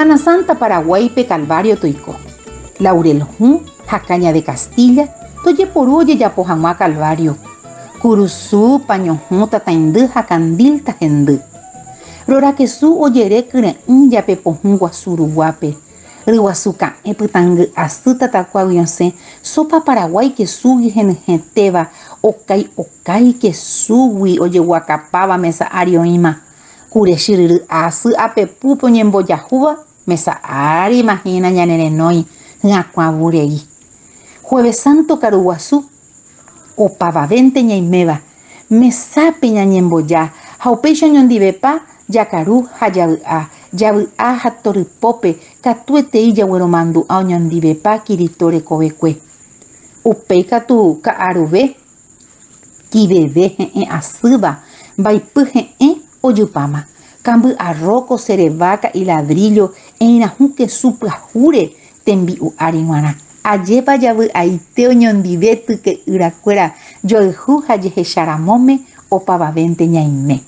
Semana Santa Paraguaype Calvario toiko. Laurel Jun, Jacaña de Castilla, toye por oye ya pojamá Calvario. Curuzú, Paño Jun, Tataindú, Jacandil, Tajendú. Rora que su oyere kre ya pepojun guasuruguape. Riguazuca, eputang, asuta tacuavionse, sopa Paraguay que sugi geneteba, okai que sugui, oye guacapaba mesa arioima. Cureshir asu apepupo ñemboyajuba, mesa ari imagina ñanerenoi, ñacuaburei. Jueves Santo Caruguazú, opava 20 ñaimeba, mesape ñañemboya, jaupecha ñondivepa, yacaru yabu'a hatoripope, katuetei yagueromandu a ñondivepa kiritore covecue. Upei katu ka'aruve, kiveve asýva, vaipy oyupama. Cambu arroco, cerevaca y ladrillo, einajuque supajure, tembi'u ariguara. Ajepa yabu aiteo ñondivetu que iracuera, yoeju jayehecháramome opava 20 ñaime.